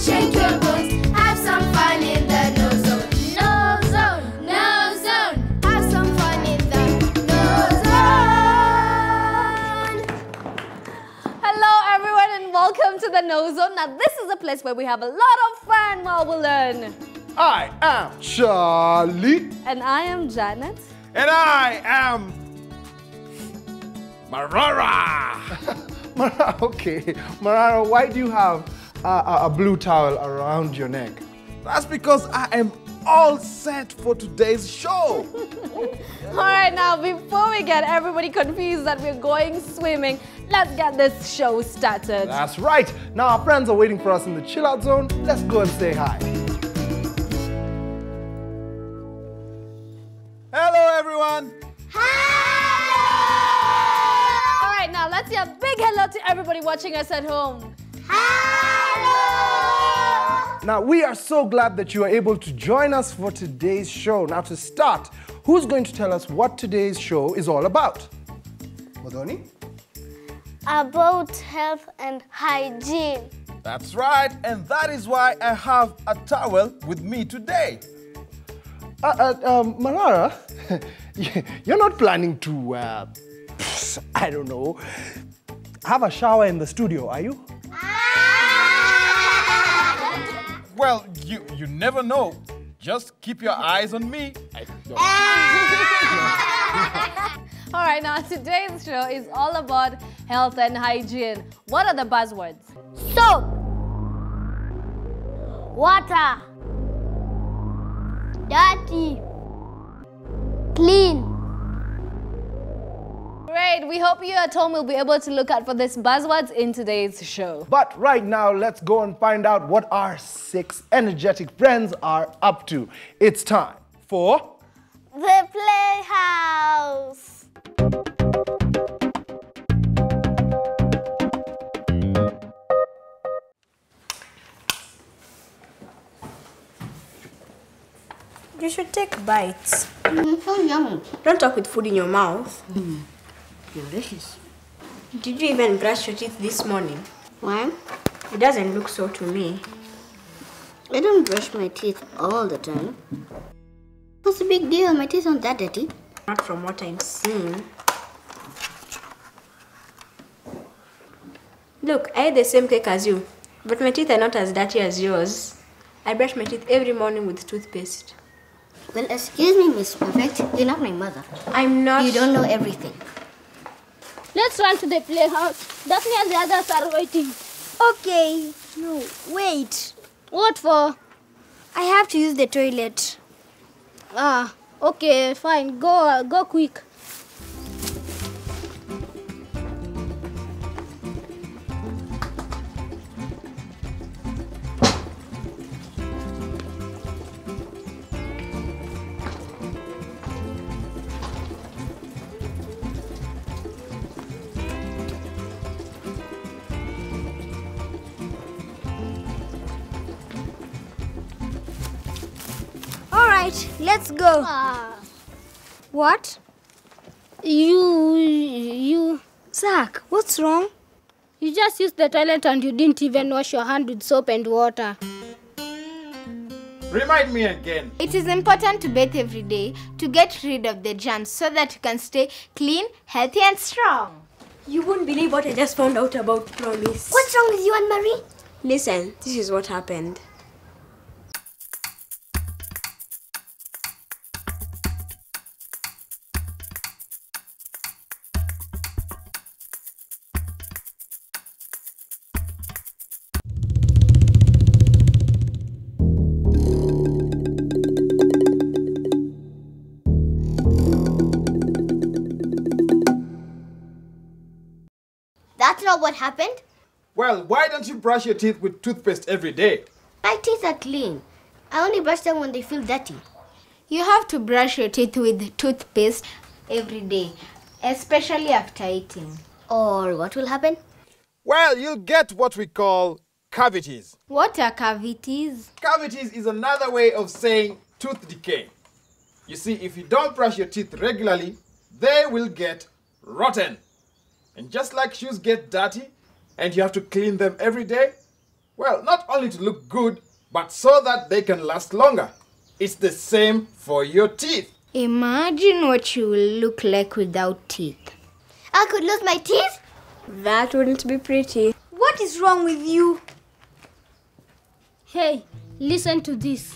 shake your bones, have some fun in the KnowZone. KnowZone, KnowZone, have some fun in the KnowZone. Hello everyone and welcome to the KnowZone. Now this is a place where we have a lot of fun while we learn. I am Charlie. And I am Janet. And I am Marara. Okay, Marara, why do you have a blue towel around your neck? That's because I am all set for today's show. All right, now before we get everybody confused that we're going swimming, let's get this show started. That's right. Now our friends are waiting for us in the chill out zone. Let's go and say hi. Hello, everyone. All right, now let's say a big hello to everybody watching us at home. Now we are so glad that you are able to join us for today's show. Now to start, who's going to tell us what today's show is all about? Modoni? About health and hygiene. That's right, and that is why I have a towel with me today. Marara, you're not planning to, I don't know, have a shower in the studio, are you? Well, you never know. Just keep your eyes on me. All right, now today's show is all about health and hygiene. What are the buzzwords? Soap, water, dirty, clean. Great, we hope you at home will be able to look out for these buzzwords in today's show. But right now, let's go and find out what our 6 energetic friends are up to. It's time for The Playhouse. You should take bites. So yummy. Don't talk with food in your mouth. Delicious. Did you even brush your teeth this morning? Why? It doesn't look so to me. I don't brush my teeth all the time. What's the big deal? My teeth aren't that dirty. Not from what I'm seeing. Look, I ate the same cake as you, but my teeth are not as dirty as yours. I brush my teeth every morning with toothpaste. Well, excuse me, Miss Perfect. You're not my mother. I'm not... You don't know everything. Let's run to the playhouse. Daphne and the others are waiting. Okay. No, wait. What for? I have to use the toilet. Ah, okay, fine. Go quick. All right, let's go. What? You... Zach, what's wrong? You just used the toilet and you didn't even wash your hand with soap and water. Remind me again. It is important to bathe every day to get rid of the germs so that you can stay clean, healthy and strong. You won't believe what I just found out about Promise. What's wrong with you, Anne-Marie? Listen, this is what happened. That's not what happened. Well, why don't you brush your teeth with toothpaste every day? My teeth are clean. I only brush them when they feel dirty. You have to brush your teeth with toothpaste every day, especially after eating. Or what will happen? Well, you'll get what we call cavities. What are cavities? Cavities is another way of saying tooth decay. You see, if you don't brush your teeth regularly, they will get rotten. And just like shoes get dirty and you have to clean them every day, Well, not only to look good, but so that they can last longer. It's the same for your teeth. Imagine what you will look like without teeth. I could lose my teeth? That wouldn't be pretty. What is wrong with you? Hey, listen to this.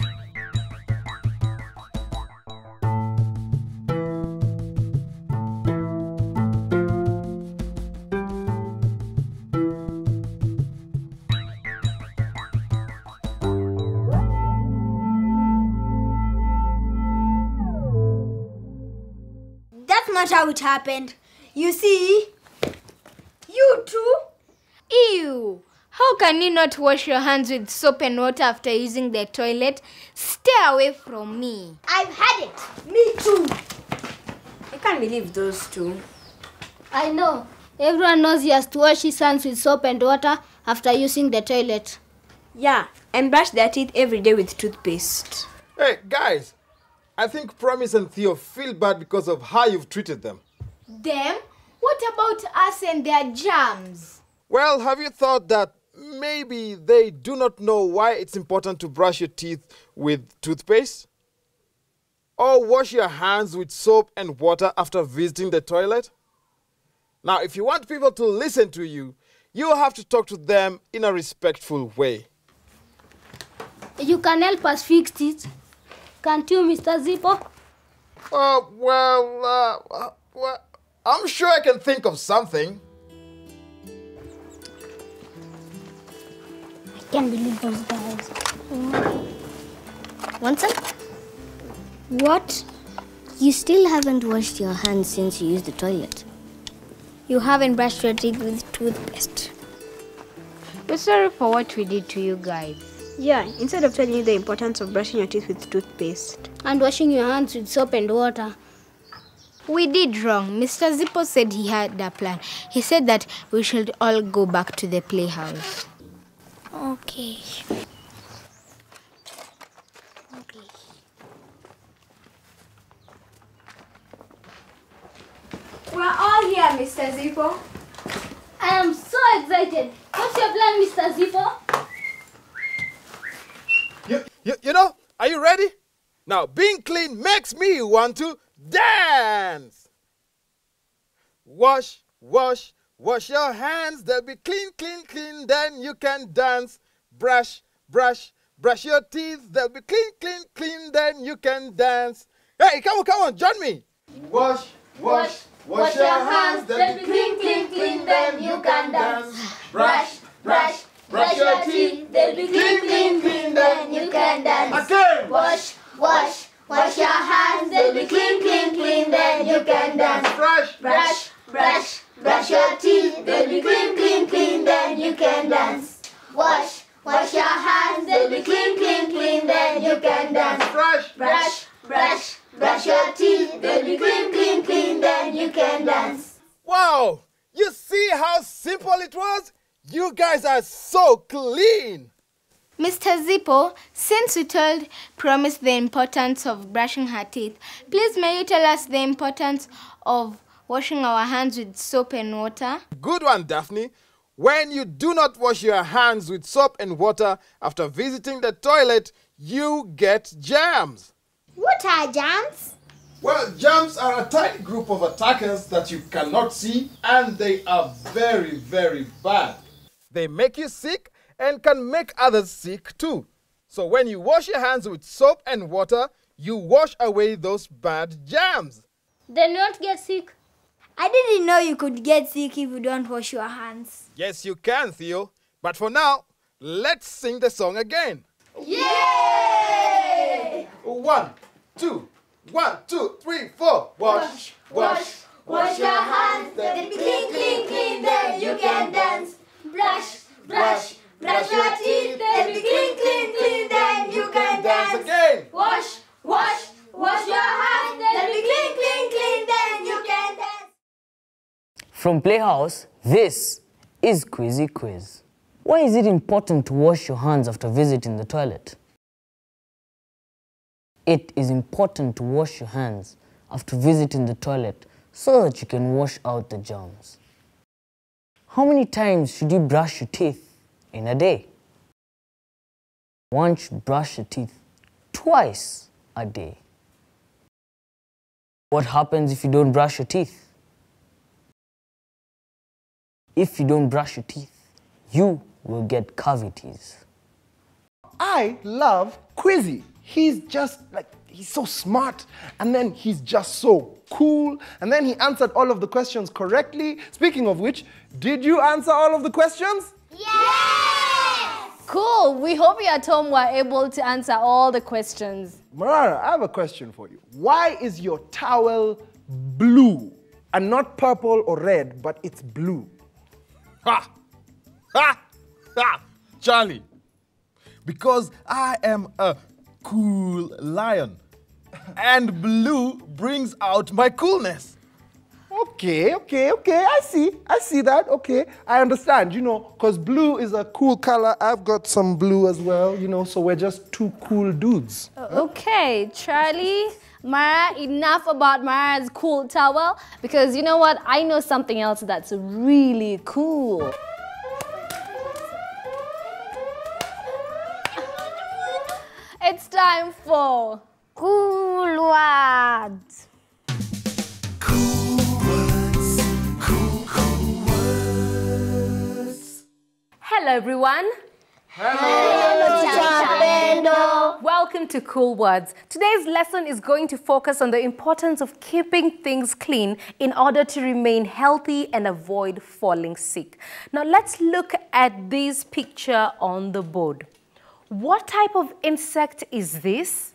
That's not how it happened. You see? You too? Ew! How can you not wash your hands with soap and water after using the toilet? Stay away from me. I've had it. Me too. I can't believe those two. I know. Everyone knows he has to wash his hands with soap and water after using the toilet. Yeah, and brush their teeth every day with toothpaste. Hey, guys, I think Promise and Theo feel bad because of how you've treated them. Them? What about us and their germs? Well, have you thought that maybe they do not know why it's important to brush your teeth with toothpaste? Or wash your hands with soap and water after visiting the toilet? Now, if you want people to listen to you, you have to talk to them in a respectful way. You can help us fix it. Can't you, Mr. Zippo? Well, I'm sure I can think of something. I can't believe those guys. Want some? What? You still haven't washed your hands since you used the toilet. You haven't brushed your teeth with toothpaste. We're sorry for what we did to you guys. Yeah, instead of telling you the importance of brushing your teeth with toothpaste. And washing your hands with soap and water. We did wrong. Mr. Zippo said he had a plan. He said that we should all go back to the playhouse. Okay. We're all here, Mr. Zippo. I am so excited. What's your plan, Mr. Zippo? You know, are you ready? Now, being clean makes me want to dance. Wash, wash, wash your hands. They'll be clean, clean, clean. Then you can dance. Brush, brush, brush your teeth. They'll be clean, clean, clean. Then you can dance. Hey, come on, join me. Wash, wash, wash your hands. They'll be clean, clean, clean. Then you can dance. Brush, brush, brush your teeth. They'll be clean, clean, clean. Then you can dance. Again. Wash, wash, wash your hands. They'll be clean, clean, clean. Then you can dance. Brush, Brush, brush, brush your teeth. They'll be clean, clean, clean. Then you can dance. Wash, wash your hands. They'll be clean, clean, clean. Then you can dance. brush, Brush, brush, brush your teeth. They'll be clean, clean, clean. Then you can dance. Wow! You see how simple it was? You guys are so clean. Mr. Zippo, since we told Promise the importance of brushing her teeth, please may you tell us the importance of washing our hands with soap and water? Good one, Daphne. When you do not wash your hands with soap and water after visiting the toilet, you get germs. What are germs? Well, germs are a tiny group of attackers that you cannot see, and they are very, very bad. They make you sick and can make others sick too. So when you wash your hands with soap and water, you wash away those bad germs. Then you won't get sick. I didn't know you could get sick if you don't wash your hands. Yes, you can, Theo. But for now, let's sing the song again. Yay! 1, 2, 1, 2, 3, 4. Wash, wash, Wash your hands. They'll be clean, clean, clean. Then you can dance. Brush, brush, brush your teeth. They'll be clean, clean, clean. Then you can dance. again. Wash, wash, wash your hands. They'll be clean, clean, clean. Then you can dance. From Playhouse, this is Quizzy Quiz. Why is it important to wash your hands after visiting the toilet? It is important to wash your hands after visiting the toilet so that you can wash out the germs. How many times should you brush your teeth in a day? One should brush your teeth twice a day. What happens if you don't brush your teeth? If you don't brush your teeth, you will get cavities. I love Quizzy. He's just like, he's so smart, and then he's just so cool, and then he answered all of the questions correctly. Speaking of which, did you answer all of the questions? Yes! Cool. We hope you at home were able to answer all the questions. Marara, I have a question for you. Why is your towel blue and not purple or red, but it's blue? Ha! Ha! Ha! Charlie, because I am a cool lion, and blue brings out my coolness. Okay, I see that, okay. I understand, you know, because blue is a cool color. I've got some blue as well, you know, so we're just two cool dudes. Okay, Charlie, Mara, enough about Mara's cool towel, because you know what? I know something else that's really cool. It's time for Cool Words. Hello everyone. Hello, Teacher. Welcome to Cool Words. Today's lesson is going to focus on the importance of keeping things clean in order to remain healthy and avoid falling sick. Now let's look at this picture on the board. What type of insect is this?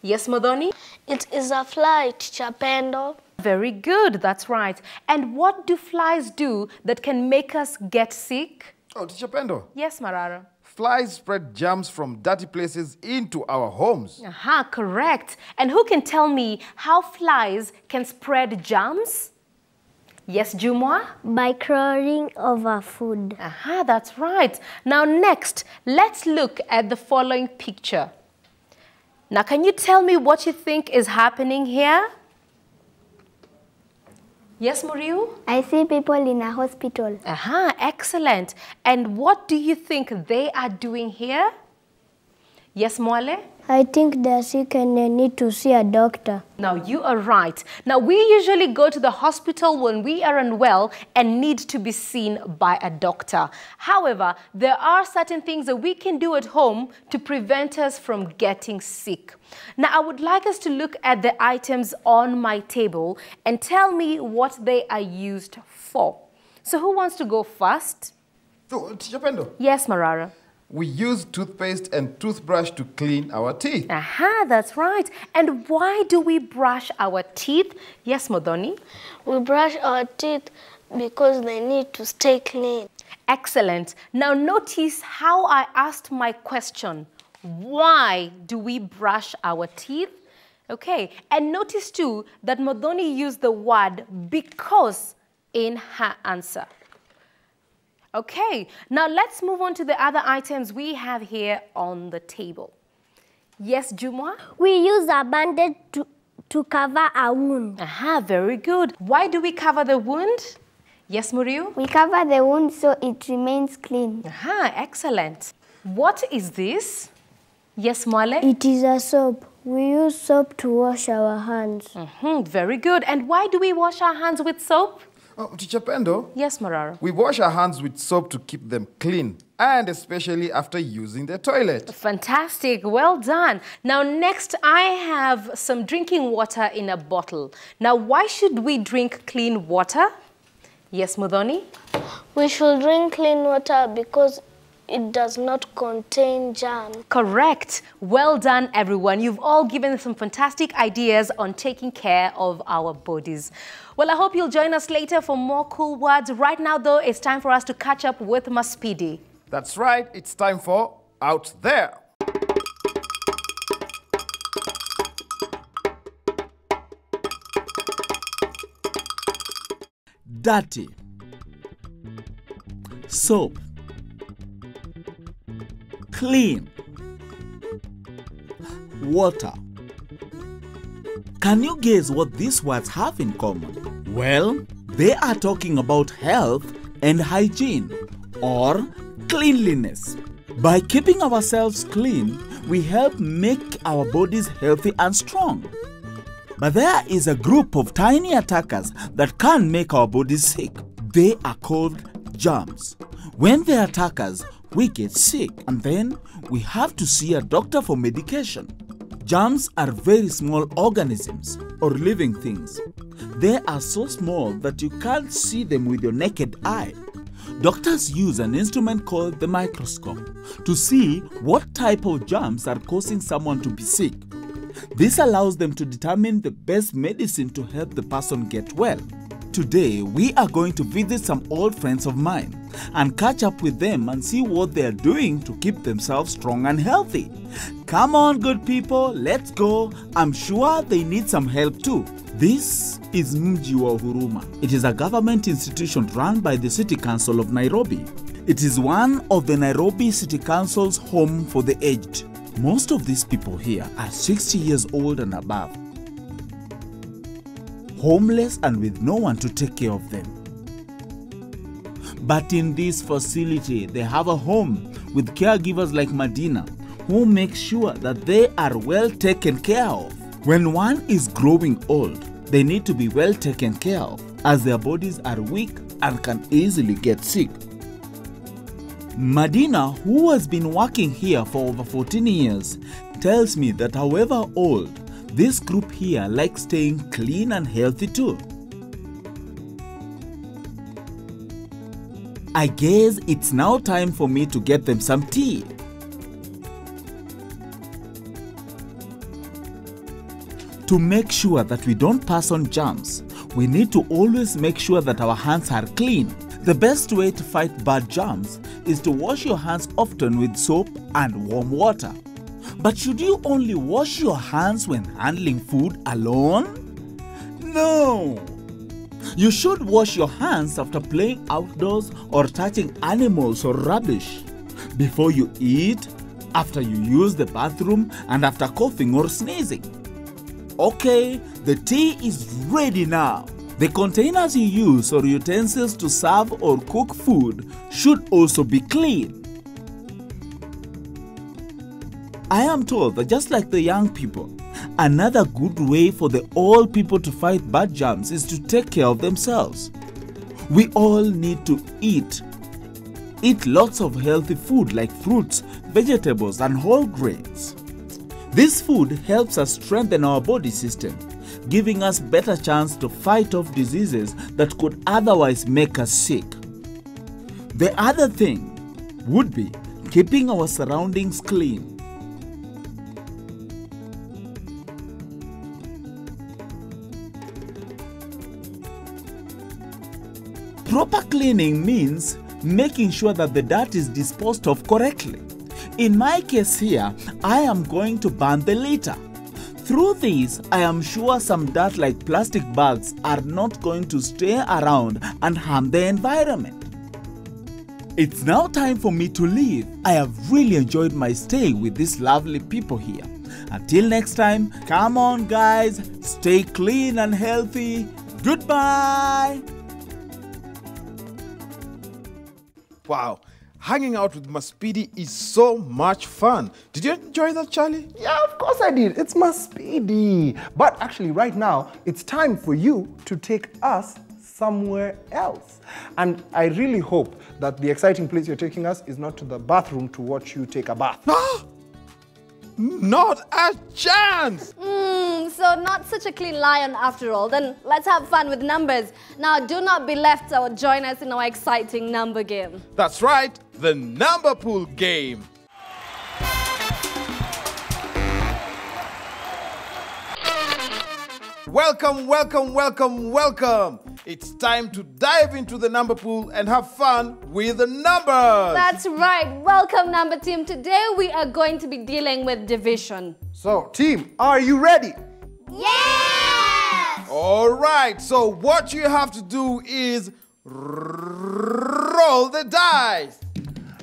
Yes, Modoni? It is a fly, Teacher Pendo. Very good, that's right. And what do flies do that can make us get sick? Oh, Teacher Pendo. Yes, Marara. Flies spread germs from dirty places into our homes. Aha, correct. And who can tell me how flies can spread germs? Yes, Jumwa? By crawling over food. Aha, that's right. Now next, let's look at the following picture. Now, can you tell me what you think is happening here? Yes, Muriu? I see people in a hospital. Aha, excellent. And what do you think they are doing here? Yes, Mwale? I think they're sick and they need to see a doctor. Now, you are right. Now, we usually go to the hospital when we are unwell and need to be seen by a doctor. However, there are certain things that we can do at home to prevent us from getting sick. Now, I would like us to look at the items on my table and tell me what they are used for. So, who wants to go first? Oh, Teacher Pendo. Yes, Marara. We use toothpaste and toothbrush to clean our teeth. Aha, that's right. And why do we brush our teeth? Yes, Modoni? We brush our teeth because they need to stay clean. Excellent. Now notice how I asked my question. Why do we brush our teeth? Okay, and notice too that Modoni used the word because in her answer. Okay, now let's move on to the other items we have here on the table. Yes, Jumwa? We use a bandage to cover a wound. Aha, very good. Why do we cover the wound? Yes, Muriu? We cover the wound so it remains clean. Aha, excellent. What is this? Yes, Mwale? It is a soap. We use soap to wash our hands. Very good. And why do we wash our hands with soap? Oh, Teacher Pendo. Yes, Marara. We wash our hands with soap to keep them clean, and especially after using the toilet. Fantastic. Well done. Now, next, I have some drinking water in a bottle. Now, why should we drink clean water? Yes, Mudhoni? We should drink clean water because it does not contain germs. Correct. Well done, everyone. You've all given some fantastic ideas on taking care of our bodies. Well, I hope you'll join us later for more cool words. Right now, though, it's time for us to catch up with Maspidi. That's right. It's time for Out There. Dirty. Soap. Clean. Water. Can you guess what these words have in common? Well, they are talking about health and hygiene, or cleanliness. By keeping ourselves clean, we help make our bodies healthy and strong. But there is a group of tiny attackers that can make our bodies sick. They are called germs. When they attack us, we get sick and then we have to see a doctor for medication. Germs are very small organisms or living things. They are so small that you can't see them with your naked eye. Doctors use an instrument called the microscope to see what type of germs are causing someone to be sick. This allows them to determine the best medicine to help the person get well. Today, we are going to visit some old friends of mine and catch up with them and see what they are doing to keep themselves strong and healthy. Come on, good people, let's go. I'm sure they need some help too. This is Mji wa Huruma. It is a government institution run by the City Council of Nairobi. It is one of the Nairobi City Council's home for the aged. Most of these people here are 60 years old and above, homeless and with no one to take care of them. But in this facility, they have a home with caregivers like Madina, who make sure that they are well taken care of. When one is growing old, they need to be well taken care of, as their bodies are weak and can easily get sick. Madina, who has been working here for over 14 years, tells me that however old, this group here likes staying clean and healthy too. I guess it's now time for me to get them some tea. To make sure that we don't pass on germs, we need to always make sure that our hands are clean. The best way to fight bad germs is to wash your hands often with soap and warm water. But should you only wash your hands when handling food alone? No! You should wash your hands after playing outdoors or touching animals or rubbish, before you eat, after you use the bathroom, and after coughing or sneezing. Okay, the tea is ready now. The containers you use or utensils to serve or cook food should also be clean. I am told that just like the young people, another good way for the old people to fight bad germs is to take care of themselves. We all need to eat lots of healthy food like fruits, vegetables, and whole grains. This food helps us strengthen our body system, giving us better chance to fight off diseases that could otherwise make us sick. The other thing would be keeping our surroundings clean. Proper cleaning means making sure that the dirt is disposed of correctly. In my case here, I am going to burn the litter. Through this, I am sure some dirt like plastic bags are not going to stay around and harm the environment. It's now time for me to leave. I have really enjoyed my stay with these lovely people here. Until next time, come on guys, stay clean and healthy. Goodbye! Wow, hanging out with Maspidi is so much fun. Did you enjoy that, Charlie? Yeah, of course I did. It's Maspidi. But actually right now, it's time for you to take us somewhere else. And I really hope that the exciting place you're taking us is not to the bathroom to watch you take a bath. Not a chance! So not such a clean lion after all. Then let's have fun with numbers. Now do not be left or join us in our exciting number game. That's right, the number pool game. Welcome, welcome, welcome, welcome. It's time to dive into the number pool and have fun with the numbers. That's right. Welcome, number team. Today we are going to be dealing with division. So, team, are you ready? Yes! All right, so what you have to do is roll the dice.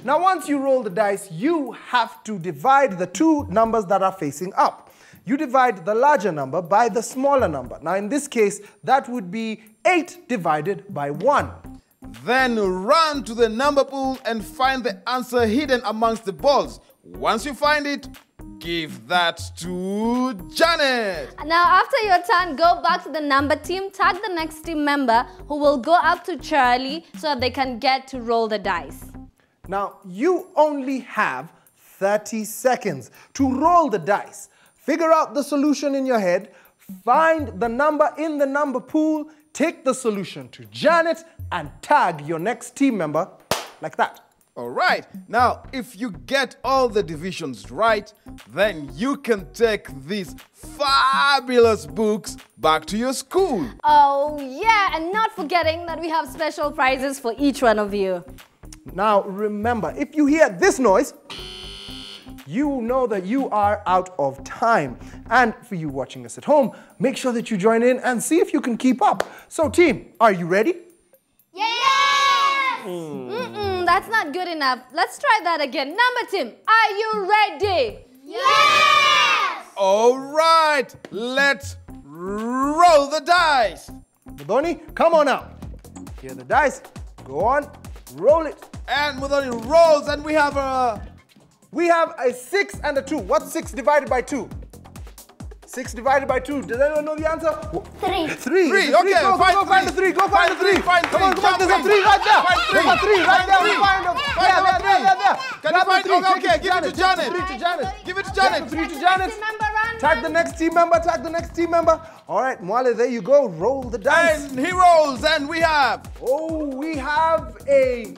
Now, once you roll the dice, you have to divide the two numbers that are facing up. You divide the larger number by the smaller number. Now, in this case, that would be 8 divided by 1. Then run to the number pool and find the answer hidden amongst the balls. Once you find it, give that to Janet. Now, after your turn, go back to the number team, tag the next team member who will go up to Charlie so that they can get to roll the dice. Now, you only have 30 seconds to roll the dice. Figure out the solution in your head, find the number in the number pool, take the solution to Janet, and tag your next team member like that. All right. Now, if you get all the divisions right, then you can take these fabulous books back to your school. Oh, yeah, and not forgetting that we have special prizes for each one of you. Now, remember, if you hear this noise, you know that you are out of time. And for you watching us at home, make sure that you join in and see if you can keep up. So, team, are you ready? Yes! That's not good enough. Let's try that again. Number team, are you ready? Yes! All right, let's roll the dice. Mudhoni, come on out. Here are the dice. Go on, roll it. And Mudhoni rolls, and we have a 6 and a 2. What's 6 divided by 2? 6 divided by 2. Does anyone know the answer? 3. 3. Okay, Go find the 3. Go find the 3. Come on. There's a 3 right there. There's a 3 right there. We find them. There. Can you find it? Okay, give it to Janet. Give it to Janet. 3 to Janet. Tag the next team member. All right, Mwale, there you go. Roll the dice. And he rolls, and we have... we have a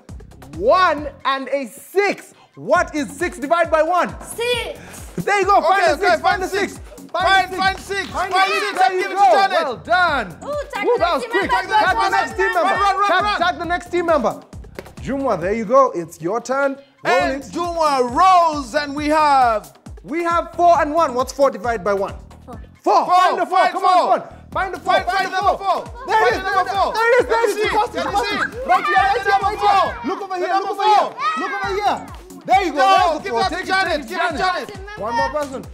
1 and a 6. What is 6 divided by 1? 6. There you go. Find the 6. Find 6. Find Find 6 and give it to Janet. Well done. That was quick. Tag the next team member. Tag the next team member. Jumwa, there you go. It's your turn. Roll And it. Jumwa rolls, and we have... 4 and 1. What's 4 divided by 1? 4. Find the 4. Come on. Find the 4. Find number 4. There it is. There it is. Right here. Look over here. There you go. No, There's the give 4. that to Take Janet. it, Give it to Janet. One more person.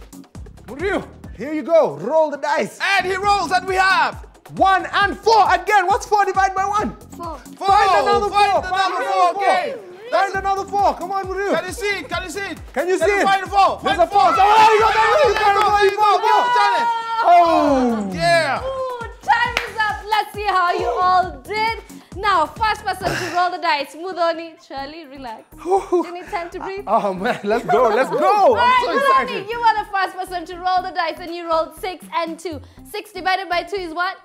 Muriu, here you go. Roll the dice. And he rolls, and we have... 1 and 4. Again, what's 4 divided by 1? 4. Find another 4. Find another 4. Okay. Find another 4. Come on, Muriu. Can you see it? Can you see Can you it? find the 4? There's a 4. There you go. There you go. Give it to Janet. Oh. Yeah. Ooh, time is up. Let's see how you all did. Now, first person to roll the dice. Mudhoni, Charlie, relax. Do you need time to breathe? Oh man, let's go. All I'm so right, excited. Mudhoni, you were the first person to roll the dice and you rolled 6 and 2. 6 divided by 2 is what?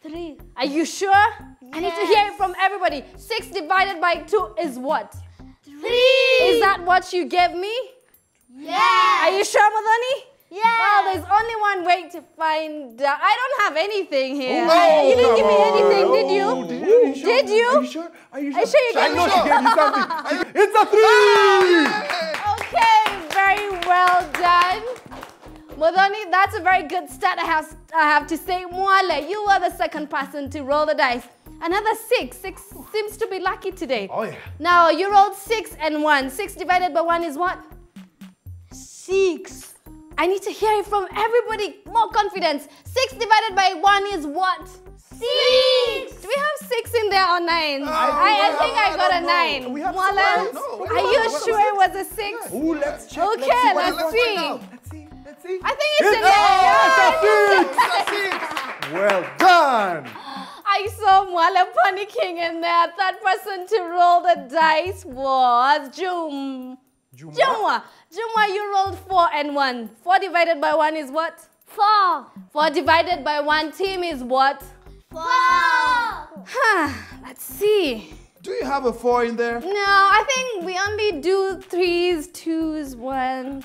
3. Are you sure? I need to hear it from everybody. 6 divided by 2 is what? 3. Is that what you gave me? Yes. Are you sure, Mudhoni? Yes. Well, there's only one way to find out. I don't have anything here. Oh, You didn't give me anything, no. did you? Did you? Are you sure? Are you sure you I gave know me? she gave you something. It's a 3. Okay, very well done. Mudhoni, that's a very good start, I have to say. Mwale, you were the second person to roll the dice. Another 6. 6 seems to be lucky today. Oh yeah. Now, you rolled 6 and 1. 6 divided by 1 is what? 6. I need to hear it from everybody. More confidence. 6 divided by 1 is what? 6. Do we have 6 in there or 9? I think I got a 9. We have Mwale, no. are you sure it was a 6? Ooh, let's check. Okay, let's see. let's see. I think it's a 9. Well done. I saw Mwale panicking in there. Third person to roll the dice was Jumwa. Jumwa, you rolled 4 and 1. 4 divided by 1 is what? 4. 4 divided by 1 team is what? 4. Let's see. Do you have a 4 in there? No, I think we only do 3s, 2s, 1.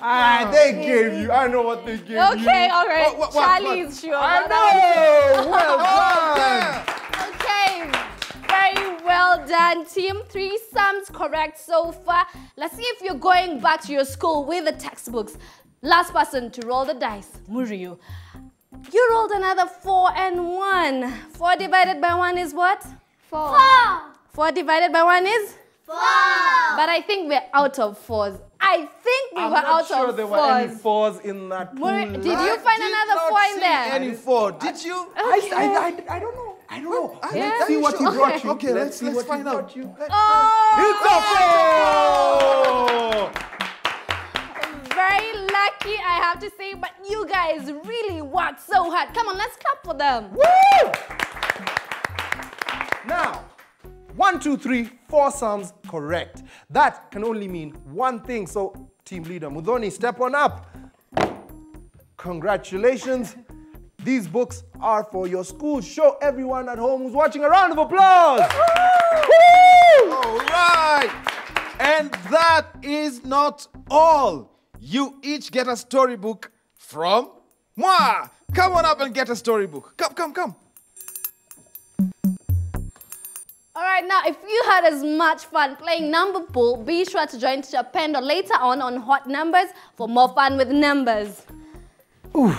They gave you. I know what they gave you. Okay, all right. What? Charlie's sure. I know. Well done. Okay, very well done, team. 3 sums correct so far. Let's see if you're going back to your school with the textbooks. Last person to roll the dice, Muriu. You rolled another 4 and 1. 4 divided by 1 is what? 4. 4 divided by 1 is? 4. But I think we're out of 4s. I think we were out sure of there 4s. were any 4s in that pool. Did you find another 4 in there? Any 4? Did you? I don't know. I don't know. Let's see what he brought you. Okay, let's see what find he out. brought you. Oh! It's a Very lucky, I have to say, but you guys really worked so hard. Come on, let's clap for them. Woo! Now, 1, 2, 3, 4 sums correct. That can only mean one thing. So, team leader Mudhoni, step on up. Congratulations. These books are for your school. Show everyone at home who's watching a round of applause. Woo! All right. And that is not all. You each get a storybook from moi. Come on up and get a storybook. Come. All right, now, if you had as much fun playing number pool, be sure to join Teacher Pendo later on Hot Numbers for more fun with numbers. Ooh,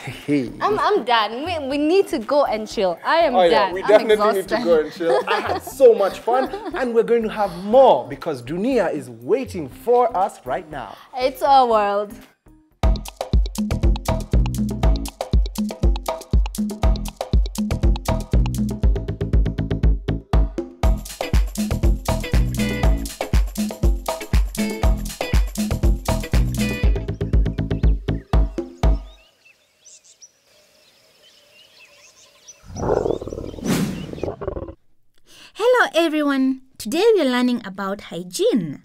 hey. I'm done. We need to go and chill. I am done. We I'm definitely need to exhausted. go and chill. I had so much fun, and we're going to have more because Dunia is waiting for us right now. It's our world. Hello everyone, today we are learning about hygiene.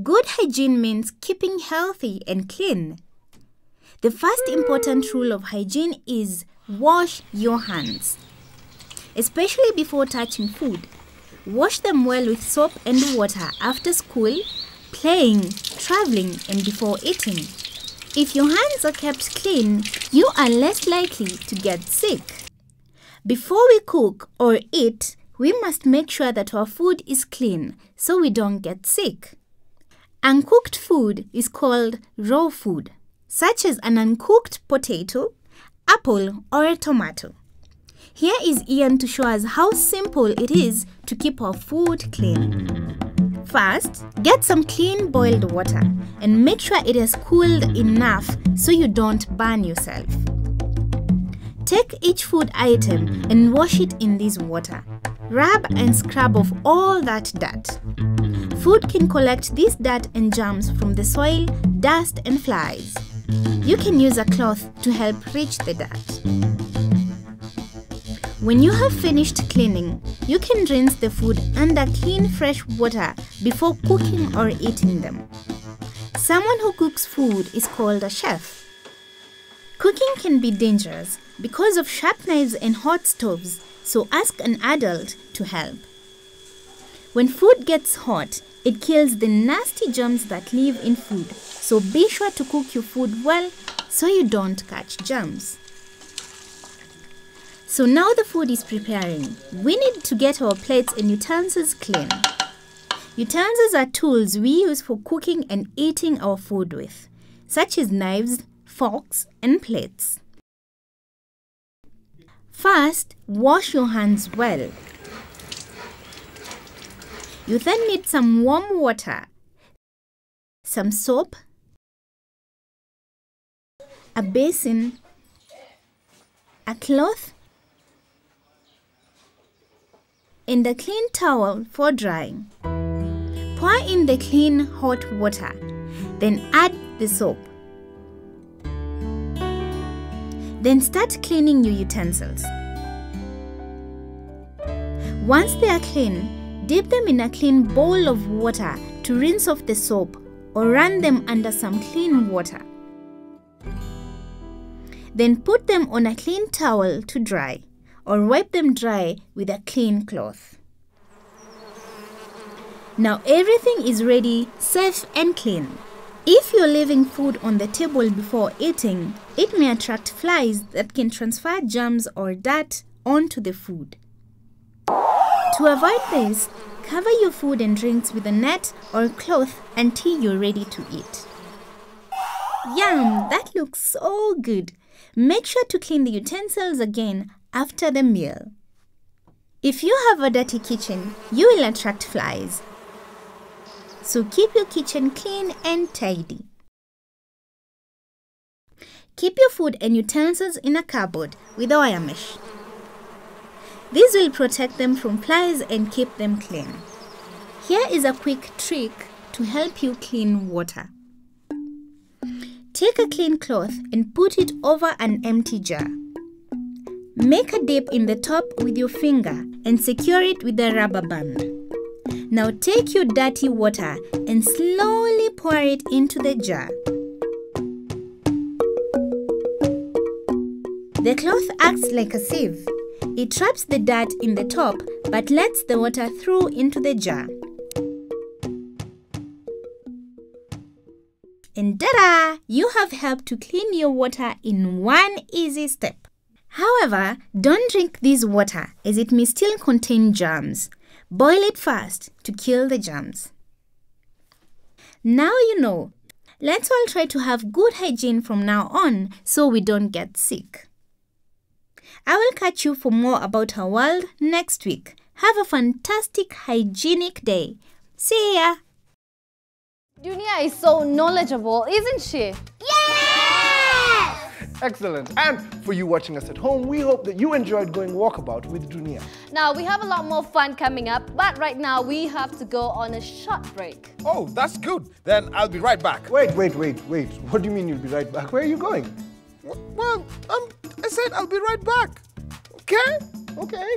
Good hygiene means keeping healthy and clean. The first important rule of hygiene is wash your hands. Especially before touching food. Wash them well with soap and water after school, playing, traveling and before eating. If your hands are kept clean, you are less likely to get sick. Before we cook or eat, we must make sure that our food is clean so we don't get sick. Uncooked food is called raw food, such as an uncooked potato, apple, or a tomato. Here is Ian to show us how simple it is to keep our food clean. First, get some clean boiled water and make sure it has cooled enough so you don't burn yourself. Take each food item and wash it in this water. Rub and scrub off all that dirt. Food can collect this dirt and germs from the soil, dust and flies. You can use a cloth to help reach the dirt. When you have finished cleaning, you can rinse the food under clean fresh water before cooking or eating them. Someone who cooks food is called a chef. Cooking can be dangerous because of sharp knives and hot stoves, so ask an adult to help. When food gets hot, it kills the nasty germs that live in food, so be sure to cook your food well so you don't catch germs. So now the food is preparing. We need to get our plates and utensils clean. Utensils are tools we use for cooking and eating our food with, such as knives, forks, and plates. First, wash your hands well. You then need some warm water, some soap, a basin, a cloth, and a clean towel for drying. Pour in the clean hot water, then add the soap. Then start cleaning your utensils. Once they are clean, dip them in a clean bowl of water to rinse off the soap or run them under some clean water. Then put them on a clean towel to dry or wipe them dry with a clean cloth. Now everything is ready, safe and clean. If you're leaving food on the table before eating, it may attract flies that can transfer germs or dirt onto the food. To avoid this, cover your food and drinks with a net or cloth until you're ready to eat. Yum! That looks so good! Make sure to clean the utensils again after the meal. If you have a dirty kitchen, you will attract flies. So keep your kitchen clean and tidy. Keep your food and utensils in a cupboard with wire mesh. This will protect them from flies and keep them clean. Here is a quick trick to help you clean water. Take a clean cloth and put it over an empty jar. Make a dip in the top with your finger and secure it with a rubber band. Now take your dirty water and slowly pour it into the jar. The cloth acts like a sieve. It traps the dirt in the top but lets the water through into the jar. And ta-da! You have helped to clean your water in one easy step. However, don't drink this water as it may still contain germs. Boil it first to kill the germs. Now you know. Let's all try to have good hygiene from now on so we don't get sick. I will catch you for more about our world next week. Have a fantastic hygienic day. See ya! Dunia is so knowledgeable, isn't she? Yes! Excellent. And for you watching us at home, we hope that you enjoyed going walkabout with Dunia. Now, we have a lot more fun coming up, but right now we have to go on a short break. Oh, that's good. Then I'll be right back. Wait. What do you mean you'll be right back? Where are you going? Well, I said I'll be right back. Okay? Okay.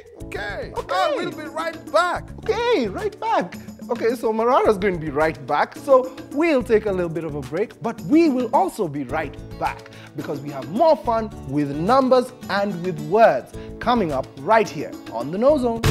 I will be right back. Okay, right back. Okay, so Marara's going to be right back, so we'll take a little bit of a break, but we will also be right back because we have more fun with numbers and with words coming up right here on the KnowZone.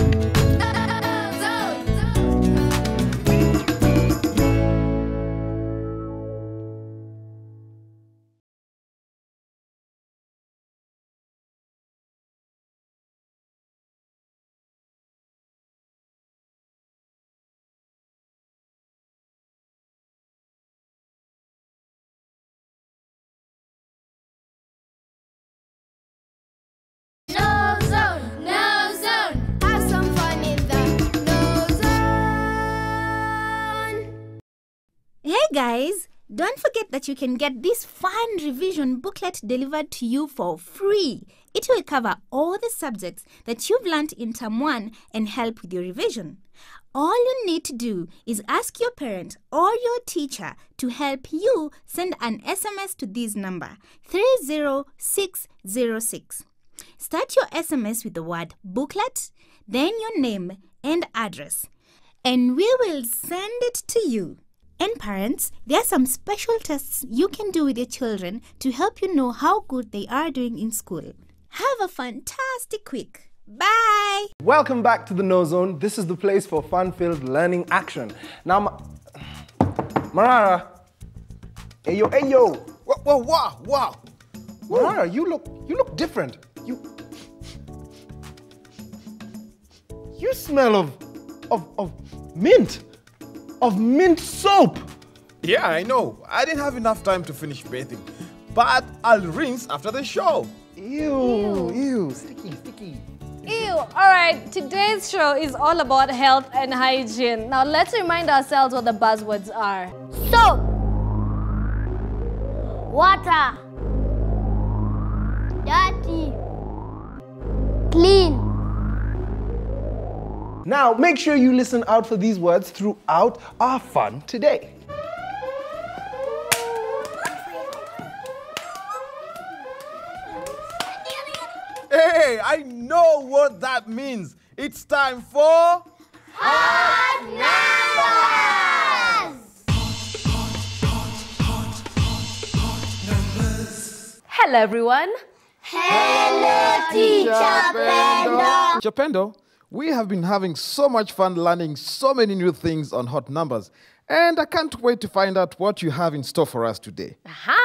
Hey guys, don't forget that you can get this fun revision booklet delivered to you for free. It will cover all the subjects that you've learned in Term 1 and help with your revision. All you need to do is ask your parent or your teacher to help you send an SMS to this number, 30606. Start your SMS with the word booklet, then your name and address, and we will send it to you. And parents, there are some special tests you can do with your children to help you know how good they are doing in school. Have a fantastic week. Bye! Welcome back to the KnowZone. This is the place for fun-filled learning action. Now, Marara. Ayo. Wow. Marara, you look different. You smell of mint. Of mint soap. Yeah, I know. I didn't have enough time to finish bathing. But I'll rinse after the show. Ew. Sticky. Ew. All right, today's show is all about health and hygiene. Now let's remind ourselves what the buzzwords are. Soap, water, dirty, clean. Now, make sure you listen out for these words throughout our fun today. Hey, I know what that means. It's time for... Hot numbers! Hello, everyone. Hello, Teacher Pendo. Teacher Pendo, we have been having so much fun learning so many new things on hot numbers. And I can't wait to find out what you have in store for us today.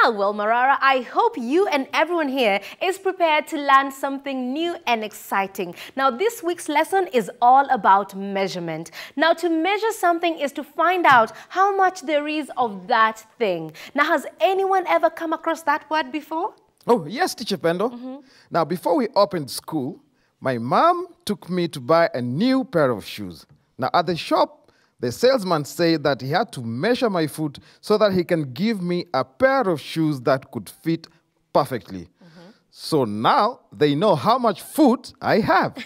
Well, Marara, I hope you and everyone here is prepared to learn something new and exciting. Now, this week's lesson is all about measurement. Now, to measure something is to find out how much there is of that thing. Now, has anyone ever come across that word before? Oh, yes, Teacher Pendo. Now, before we opened school, my mom took me to buy a new pair of shoes. Now, at the shop, the salesman said that he had to measure my foot so that he can give me a pair of shoes that could fit perfectly. So now they know how much food I have.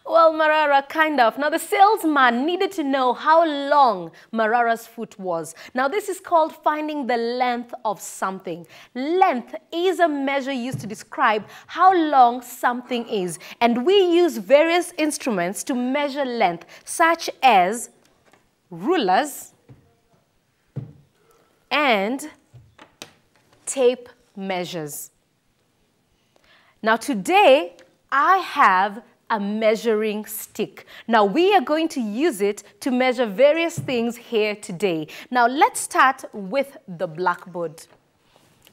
Well, Marara, kind of. Now, the salesman needed to know how long Marara's foot was. Now, this is called finding the length of something. Length is a measure used to describe how long something is. And we use various instruments to measure length, such as rulers and tape measures. Now, today, I have a measuring stick. Now, we are going to use it to measure various things here today. Now, let's start with the blackboard.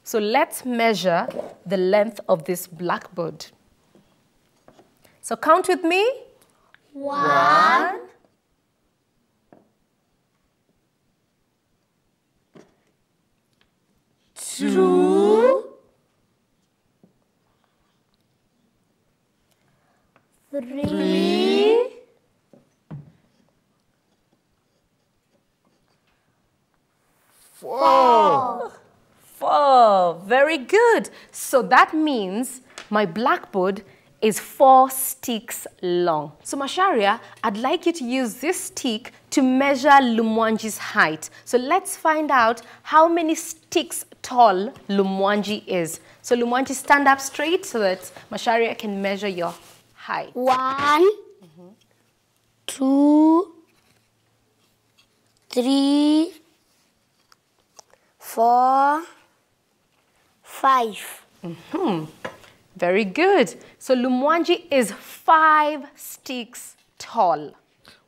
So, let's measure the length of this blackboard. So, count with me. 1, 2, 3, 4. Very good. So that means my blackboard is 4 sticks long. So Masharia, I'd like you to use this stick to measure Lumwanji's height. So let's find out how many sticks tall Lumwanji is. So Lumwanji, stand up straight so that Masharia can measure your height. 1, 2, 3, 4, 5. Very good. So Lumwanji is 5 sticks tall.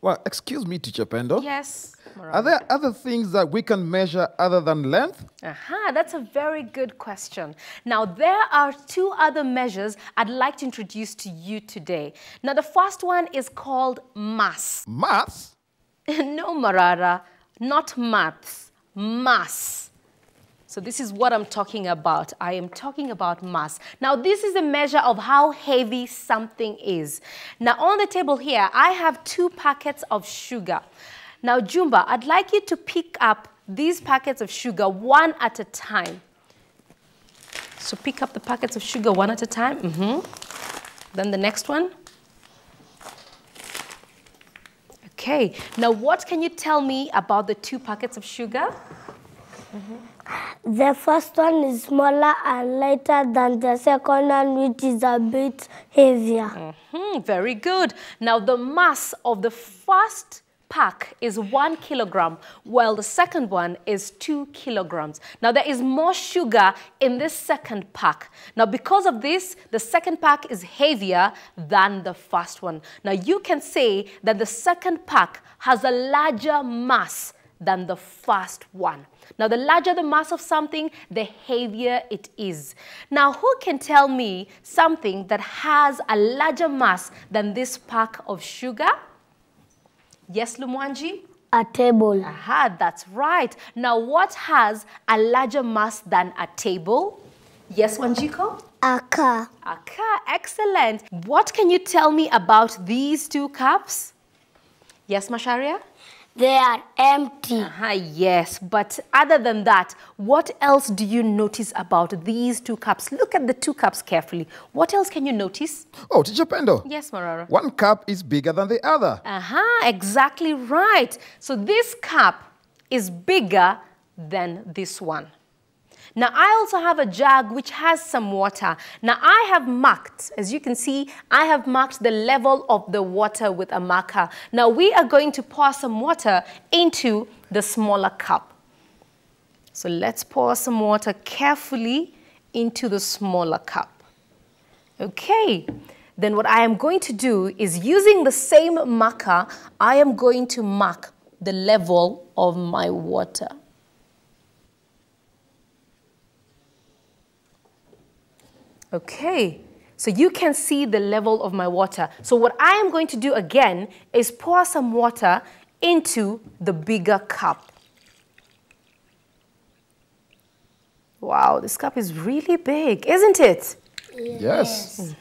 Well, excuse me, Teacher Pendo. Yes. Are there other things that we can measure other than length? That's a very good question. Now, there are 2 other measures I'd like to introduce to you today. Now, the first one is called mass. Mass? No, Marara, not maths, mass. So this is what I'm talking about. I am talking about mass. Now, this is a measure of how heavy something is. Now, on the table here, I have 2 packets of sugar. Now, Jumba, I'd like you to pick up these packets of sugar one at a time. So pick up the packets of sugar one at a time. Then the next one. Okay. Now, what can you tell me about the 2 packets of sugar? The first one is smaller and lighter than the second one, which is a bit heavier. Very good. Now, the mass of the first pack is 1 kilogram, while the second one is 2 kilograms. Now, there is more sugar in this second pack. Now, because of this, the second pack is heavier than the first one. Now, you can say that the second pack has a larger mass than the first one. Now, the larger the mass of something, the heavier it is. Now, who can tell me something that has a larger mass than this pack of sugar? Yes, Lumwanji? A table. That's right. Now, what has a larger mass than a table? Yes, Wanjiko? A car. A car, excellent. What can you tell me about these 2 cups? Yes, Masharia? They are empty. Yes, but other than that, what else do you notice about these 2 cups? Look at the 2 cups carefully. What else can you notice? Oh, Teacher Pendo. Yes, Marara. 1 cup is bigger than the other. Exactly right. So this cup is bigger than this one. Now, I also have a jug which has some water. Now, I have marked, as you can see, I have marked the level of the water with a marker. Now, we are going to pour some water into the smaller cup. So, let's pour some water carefully into the smaller cup. Okay. Then what I am going to do is, using the same marker, I am going to mark the level of my water. Okay, so you can see the level of my water. So what I am going to do again is pour some water into the bigger cup. Wow, this cup is really big, isn't it? Yes.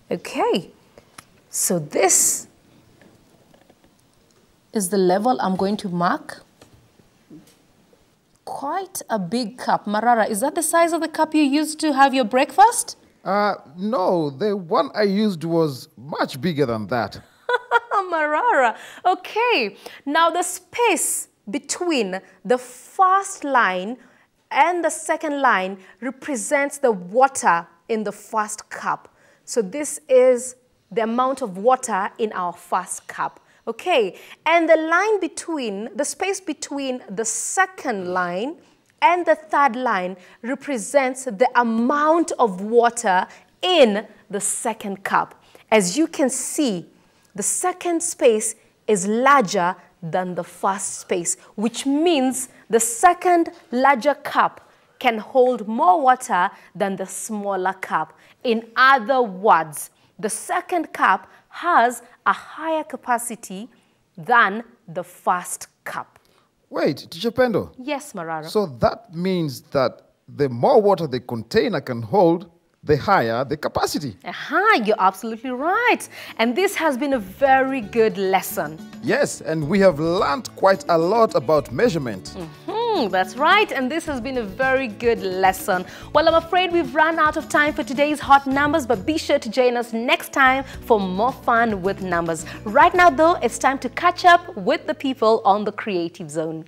Okay, so this is the level I'm going to mark. quite a big cup. Marara, is that the size of the cup you used to have your breakfast? No, the one I used was much bigger than that. Marara. Okay, now the space between the first line and the second line represents the water in the first cup. So this is the amount of water in our first cup. Okay, and the space between the second line and the third line represents the amount of water in the second cup. As you can see, the second space is larger than the first space, which means the second larger cup can hold more water than the smaller cup. In other words, the second cup has a higher capacity than the first cup. Wait, Teacher Pendo. Yes, Marara. So that means that the more water the container can hold, the higher the capacity. You're absolutely right. And this has been a very good lesson. Yes, and we have learned quite a lot about measurement. That's right, and this has been a very good lesson. Well, I'm afraid we've run out of time for today's hot numbers, but be sure to join us next time for more fun with numbers. Right now, though, it's time to catch up with the people on the Creative Zone.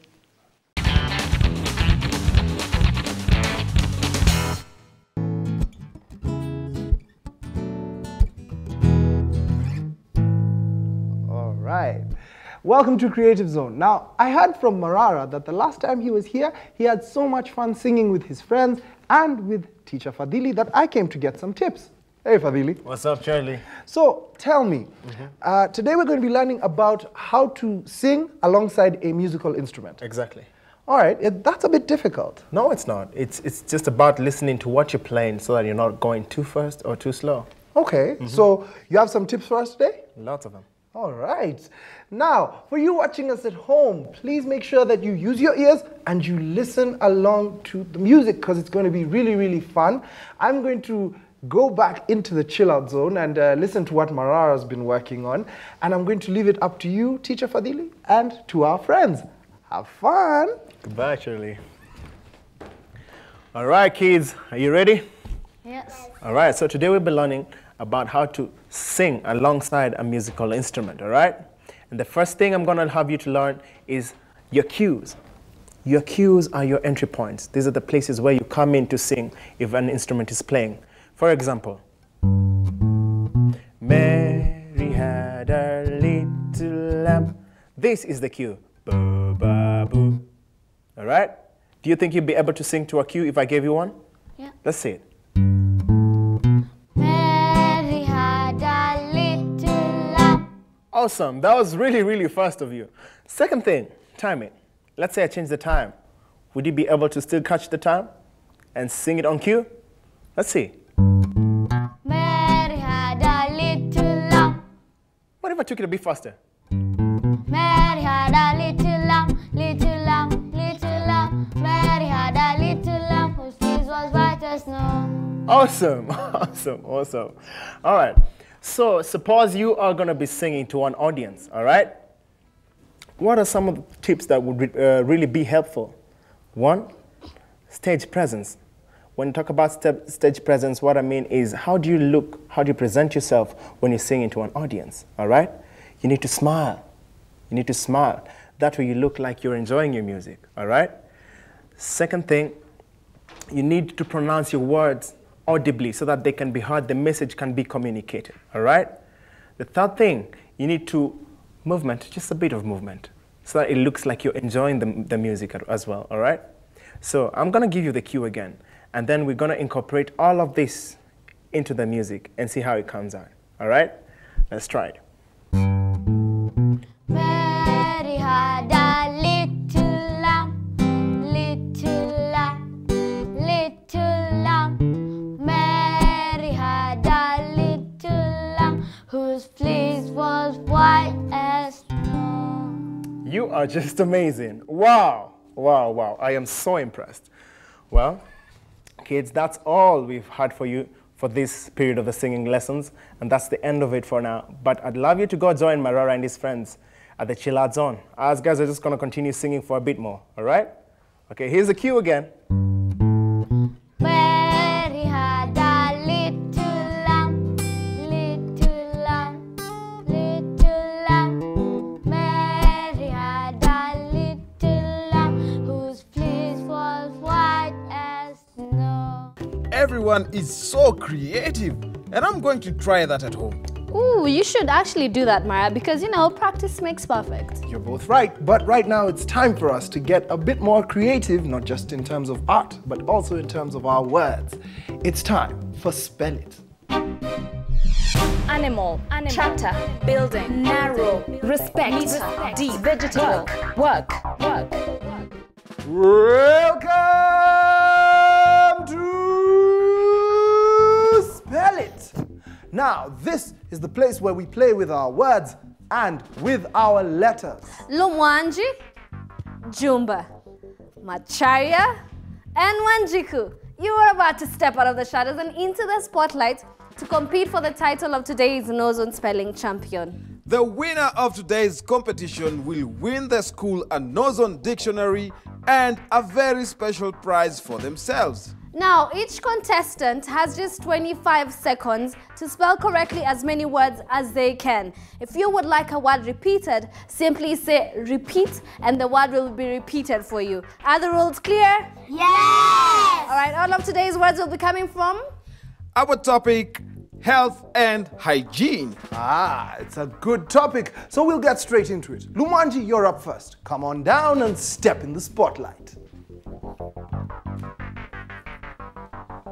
All right. Welcome to Creative Zone. Now, I heard from Marara that the last time he was here, he had so much fun singing with his friends and with teacher Fadili that I came to get some tips. Hey, Fadili. What's up, Charlie? So, tell me, today we're going to be learning about how to sing alongside a musical instrument. Exactly. All right, that's a bit difficult. No, it's not. It's just about listening to what you're playing so that you're not going too fast or too slow. Okay, so you have some tips for us today? Lots of them. All right. Now, for you watching us at home, please make sure that you use your ears and you listen along to the music because it's going to be really, really fun. I'm going to go back into the chill out zone and listen to what Marara's been working on. And I'm going to leave it up to you, Teacher Fadili, and to our friends. Have fun. Goodbye, Charlie. All right, kids, are you ready? Yes. All right, so today we'll be learning about how to sing alongside a musical instrument, all right? And the first thing I'm going to have you to learn is your cues. Your cues are your entry points. These are the places where you come in to sing if an instrument is playing. For example, Mary had a little lamb. This is the cue. Boo, ba, boo. All right? Do you think you'd be able to sing to a cue if I gave you one? Yeah. Let's see it. Mary had a little lamb. Awesome. That was really, really fast of you. Second thing, time it. Let's say I change the time. Would you be able to still catch the time and sing it on cue? Let's see. Mary had a little lamb. What if I took it a bit faster? Mary had a little lamb, little lamb, little lamb. Mary had a little lamb whose fleece was white as snow. Awesome, awesome, awesome. All right, so suppose you are going to be singing to an audience, all right? What are some of the tips that would really be helpful? One, stage presence. When you talk about stage presence, what I mean is how do you look, how do you present yourself when you're singing to an audience, all right? You need to smile. You need to smile. That way you look like you're enjoying your music, all right? Second thing, you need to pronounce your words audibly so that they can be heard, the message can be communicated, all right? The third thing, you need to movement, just a bit of movement, so that it looks like you're enjoying the music as well, all right? So I'm gonna give you the cue again, and then we're gonna incorporate all of this into the music and see how it comes out, all right? Let's try it. Mary had a little lamb, little lamb, little lamb. Mary had a little lamb whose fleece was white as snow. You are just amazing. Wow, wow, wow. I am so impressed. Well, kids, that's all we've had for you for this period of the singing lessons, and that's the end of it for now. But I'd love you to go join Marara and his friends at the Chill Out Zone. Us guys are just going to continue singing for a bit more, all right? Okay, here's the cue again. Mary had a little lamb, little lamb, little lamb. Mary had a little lamb whose fleece was white as snow. Everyone is so creative, and I'm going to try that at home. Ooh, you should actually do that, Mara, because, you know, practice makes perfect. You're both right, but right now it's time for us to get a bit more creative, not just in terms of art, but also in terms of our words. It's time for Spell It. Animal, chapter, building, narrow, respect, meter, deep, vegetable, work. Welcome to Spell It. Now, this is the place where we play with our words and with our letters. Lumwanji, Jumba, Macharia, and Wanjiku. You are about to step out of the shadows and into the spotlight to compete for the title of today's KnowZone Spelling Champion. The winner of today's competition will win the school a KnowZone dictionary and a very special prize for themselves. Now, each contestant has just 25 seconds to spell correctly as many words as they can. If you would like a word repeated, simply say repeat and the word will be repeated for you. Are the rules clear? Yes! All right, all of today's words will be coming from? Our topic, health and hygiene. Ah, it's a good topic, so we'll get straight into it. Lumwanji, you're up first. Come on down and step in the spotlight.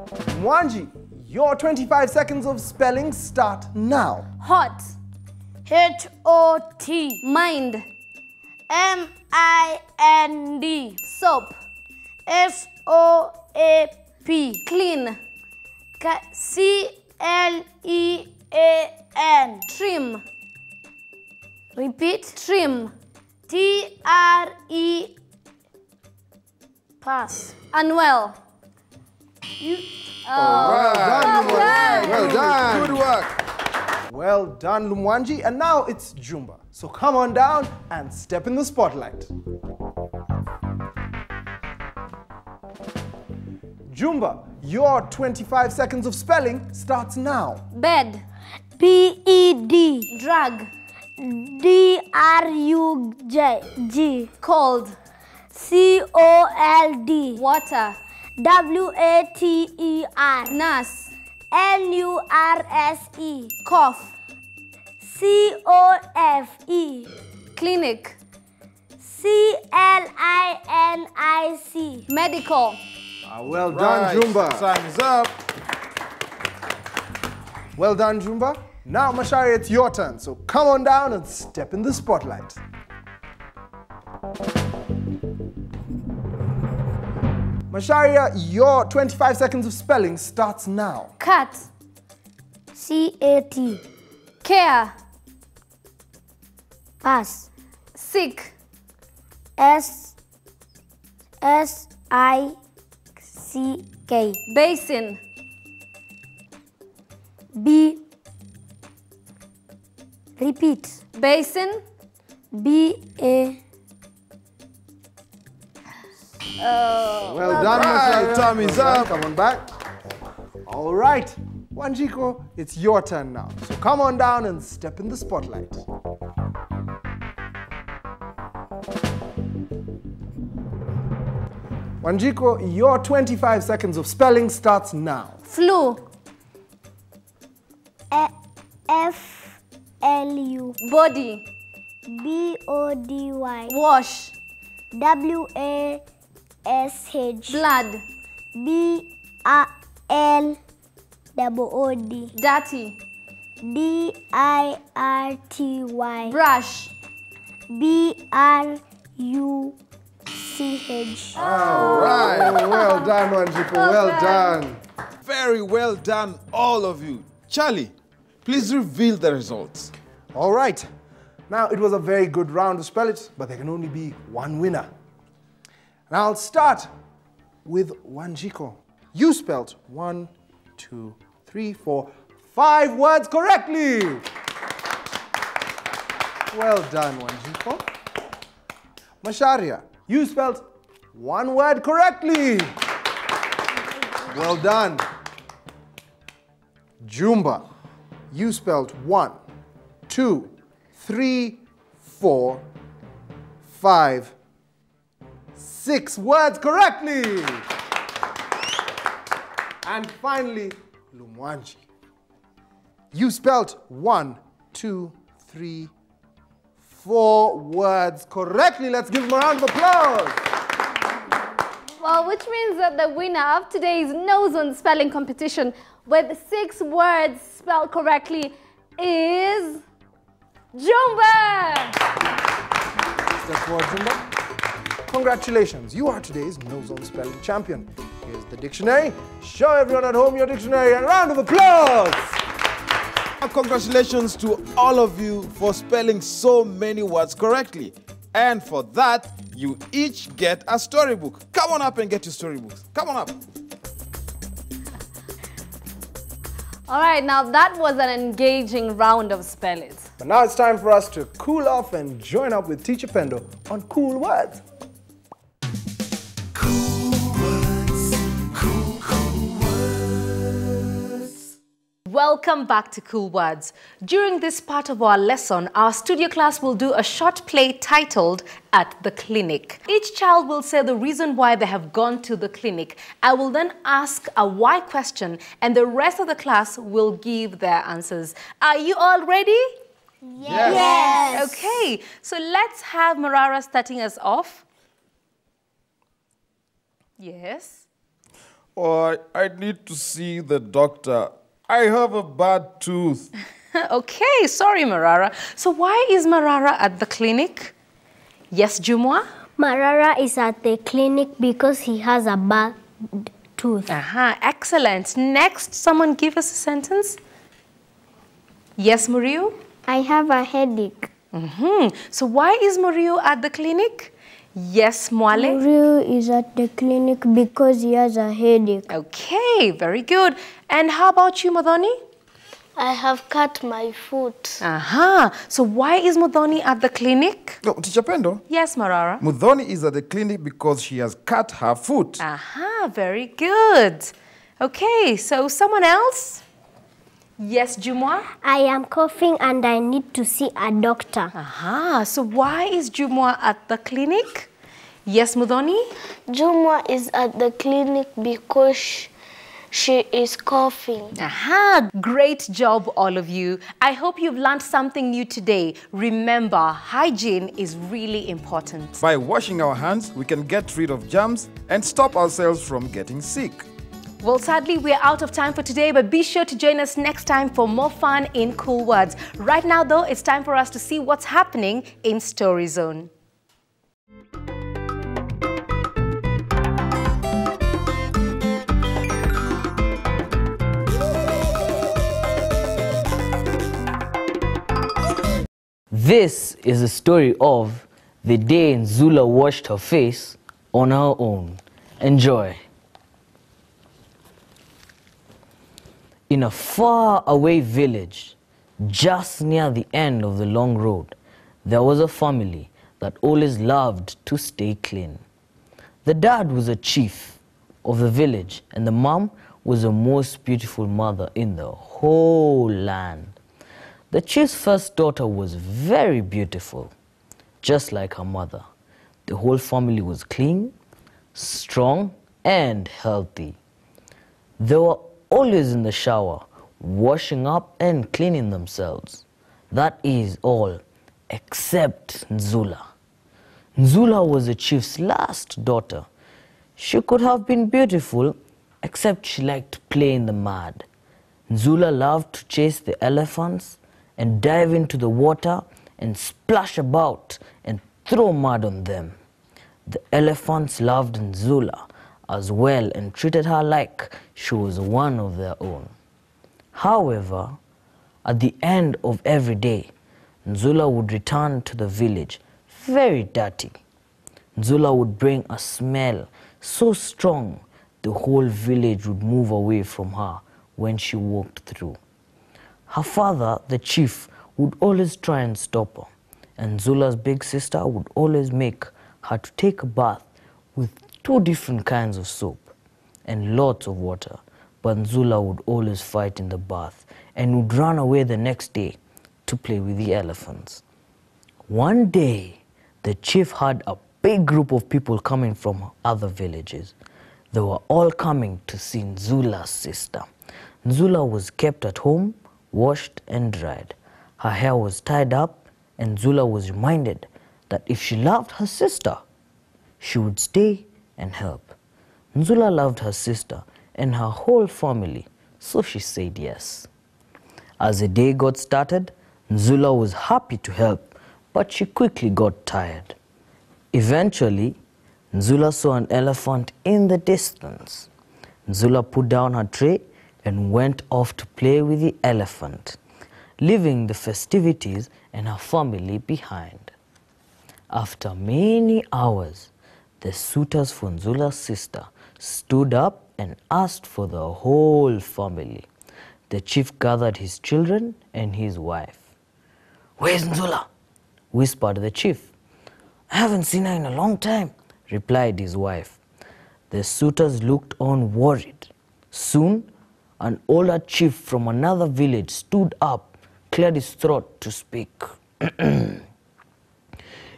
Lumwanji, your 25 seconds of spelling start now. Hot. H-O-T. Mind. M-I-N-D. Soap. S-O-A-P. Clean. C-L-E-A-N. Trim. Repeat. Trim. T-R-E. Pass. Unwell. Well done. Good work. Well done, Lumwanji. And now it's Jumba. So come on down and step in the spotlight. Jumba, your 25 seconds of spelling starts now. Bed. P-E-D. Drug. D-R-U-G. Cold. C-O-L-D. Water. W-A-T-E-R. Nurse. N-U-R-S-E. Cough. C-O-F-E. Clinic. C-L-I-N-I-C. Medical. Well done, Jumba. Time is up. Well done, Jumba. Now, Mashari, it's your turn. So come on down and step in the spotlight. Masharia, your 25 seconds of spelling starts now. Cat. C-A-T. Care. Pass. Sick. S-S-I-C-K. Basin. B. Repeat. Basin. B-A. Well done, Masharia. Time is up. Come on back. All right. Wanjiko, it's your turn now. So come on down and step in the spotlight. Wanjiko, your 25 seconds of spelling starts now. Flu. F-L-U. Body. B-O-D-Y. Wash. W-A-S-H. Blood. B-A-L-O-O-D. Dirty. D-I-R-T-Y. Brush. B-R-U-C-H. All right. Well done, Wanjiko. Well done. Very well done, all of you. Charlie, please reveal the results. All right. Now, it was a very good round to spell it, but there can only be one winner. And I'll start with Wanjiko. You spelled 1, 2, 3, 4, 5 words correctly. Well done, Wanjiko. Masharia, you spelled One word correctly. Well done. Jumba, you spelled 1, 2, 3, 4, 5, 6 words correctly. And finally, Lumwanji, you spelled 1, 2, 3, 4 words correctly. Let's give him a round of applause. Well, which means that the winner of today's KnowZone spelling competition with 6 words spelled correctly is Jumba. Step forward, Jumba. Congratulations, you are today's KnowZone spelling champion. Here's the dictionary. Show everyone at home your dictionary and a round of applause. Congratulations to all of you for spelling so many words correctly. And for that, you each get a storybook. Come on up and get your storybooks. Come on up. All right, now that was an engaging round of spellings. But now it's time for us to cool off and join up with Teacher Pendo on Cool Words. Welcome back to Cool Words. During this part of our lesson, our studio class will do a short play titled At the Clinic. Each child will say the reason why they have gone to the clinic. I will then ask a why question and the rest of the class will give their answers. Are you all ready? Yes. Yes. Okay, so let's have Marara starting us off. Yes. Oh, I need to see the doctor. I have a bad tooth. Okay, sorry, Marara. So why is Marara at the clinic? Yes, Jumwa? Marara is at the clinic because he has a bad tooth. Excellent. Next, someone give us a sentence. Yes, Muriu? I have a headache. So why is Muriu at the clinic? Yes, Mwale? Muriu is at the clinic because he has a headache. Okay, very good. And how about you, Modoni? I have cut my foot. So why is Modoni at the clinic? No, Teacher Pendo? Yes, Marara? Mudhoni is at the clinic because she has cut her foot. Very good. Okay, so someone else? Yes, Jumwa? I am coughing and I need to see a doctor. So why is Jumwa at the clinic? Yes, Mudhoni? Jumwa is at the clinic because she is coughing. Great job, all of you. I hope you've learned something new today. Remember, hygiene is really important. By washing our hands, we can get rid of germs and stop ourselves from getting sick. Well, sadly, we're out of time for today, but be sure to join us next time for more fun in Cool Words. Right now, though, it's time for us to see what's happening in Story Zone. This is the story of the day Nzula washed her face on her own. Enjoy. In a far-away village, just near the end of the long road, there was a family that always loved to stay clean. The dad was a chief of the village, and the mom was the most beautiful mother in the whole land. The chief's first daughter was very beautiful, just like her mother. The whole family was clean, strong, and healthy. They were always in the shower, washing up and cleaning themselves. That is all, except Nzula. Nzula was the chief's last daughter. She could have been beautiful, except she liked to play in the mud. Nzula loved to chase the elephants and dive into the water and splash about and throw mud on them. The elephants loved Nzula as well and treated her like she was one of their own. However, at the end of every day, Nzula would return to the village very dirty. Nzula would bring a smell so strong the whole village would move away from her when she walked through. Her father, the chief, would always try and stop her, and Nzula's big sister would always make her to take a bath with 2 different kinds of soap, and lots of water. But Nzula would always fight in the bath and would run away the next day to play with the elephants. One day, the chief had a big group of people coming from other villages. They were all coming to see Nzula's sister. Nzula was kept at home, washed and dried. Her hair was tied up, and Nzula was reminded that if she loved her sister, she would stay and help. Nzula loved her sister and her whole family, so she said yes. As the day got started, Nzula was happy to help, but she quickly got tired. Eventually, Nzula saw an elephant in the distance. Nzula put down her tray and went off to play with the elephant, leaving the festivities and her family behind. After many hours, the suitors for Nzula's sister stood up and asked for the whole family. The chief gathered his children and his wife. "Where's Nzula?" whispered the chief. "I haven't seen her in a long time," replied his wife. The suitors looked on worried. Soon, an older chief from another village stood up, cleared his throat to speak.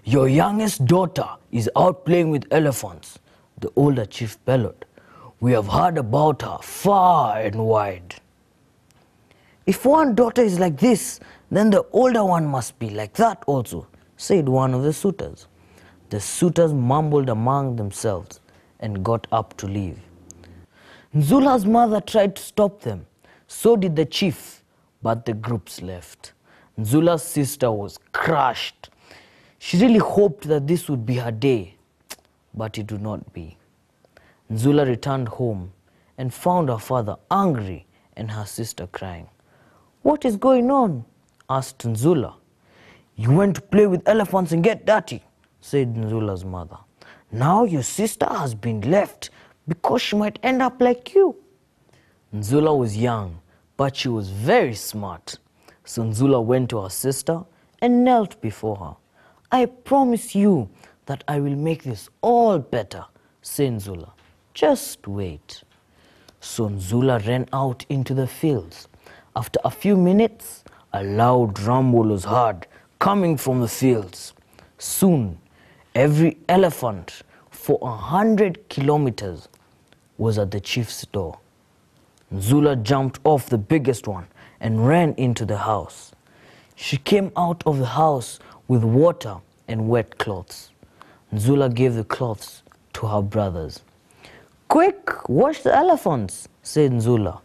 "Your youngest daughter is out playing with elephants," the older chief bellowed. "We have heard about her far and wide." "If one daughter is like this, then the older one must be like that also," said one of the suitors. The suitors mumbled among themselves and got up to leave. Nzula's mother tried to stop them. So did the chief, but the groups left. Nzula's sister was crushed. She really hoped that this would be her day, but it would not be. Nzula returned home and found her father angry and her sister crying. "What is going on?" asked Nzula. "You went to play with elephants and get dirty," said Nzula's mother. "Now your sister has been left because she might end up like you." Nzula was young, but she was very smart. So Nzula went to her sister and knelt before her. "I promise you that I will make this all better," said Nzula. "Just wait." So Nzula ran out into the fields. After a few minutes, a loud rumble was heard coming from the fields. Soon, every elephant for 100 kilometers was at the chief's door. Nzula jumped off the biggest one and ran into the house. She came out of the house with water and wet cloths. Nzula gave the cloths to her brothers. "Quick, wash the elephants," said Nzula.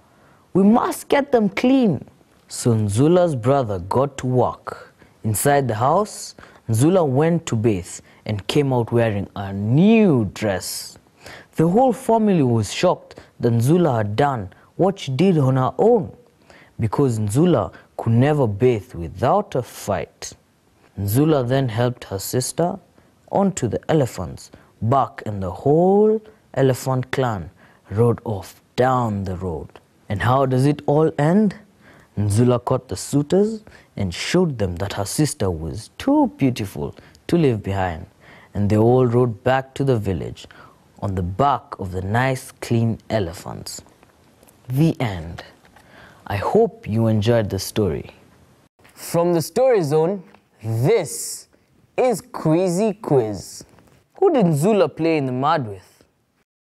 "We must get them clean." So Nzula's brother got to work. Inside the house, Nzula went to bathe and came out wearing a new dress. The whole family was shocked that Nzula had done what she did on her own, because Nzula could never bathe without a fight. Nzula then helped her sister onto the elephants back, and the whole elephant clan rode off down the road. And how does it all end? Nzula caught the suitors and showed them that her sister was too beautiful to leave behind, and they all rode back to the village on the back of the nice, clean elephants. The end. I hope you enjoyed the story. From the Story Zone, this is Quizzy Quiz. Who did Nzula play in the mud with?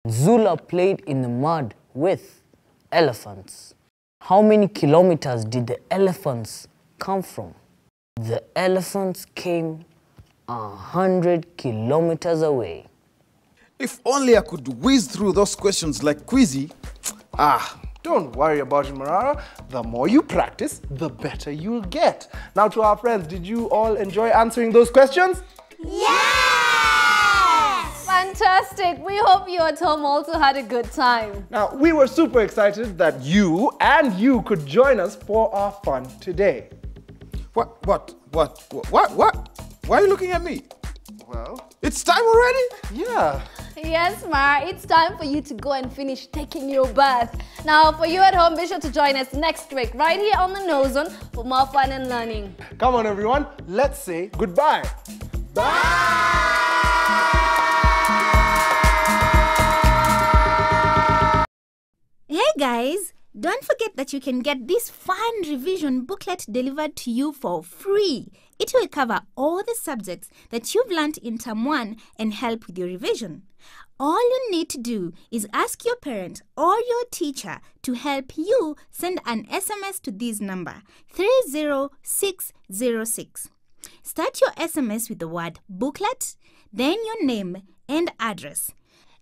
Nzula played in the mud with elephants. How many kilometers did the elephants come from? The elephants came 100 kilometers away. If only I could whiz through those questions like Quizzy. Don't worry about it, Marara. The more you practice, the better you'll get. Now to our friends, did you all enjoy answering those questions? Yes! Fantastic. We hope you at home also had a good time. Now, we were super excited that you could join us for our fun today. What? Why are you looking at me? Well, it's time already? Yeah. Yes, Mar, it's time for you to go and finish taking your bath. Now, for you at home, be sure to join us next week right here on the KnowZone for more fun and learning. Come on, everyone. Let's say goodbye. Bye! Hey guys, don't forget that you can get this fun revision booklet delivered to you for free. It will cover all the subjects that you've learned in Term 1 and help with your revision. All you need to do is ask your parent or your teacher to help you send an SMS to this number 30606. Start your SMS with the word booklet, then your name and address,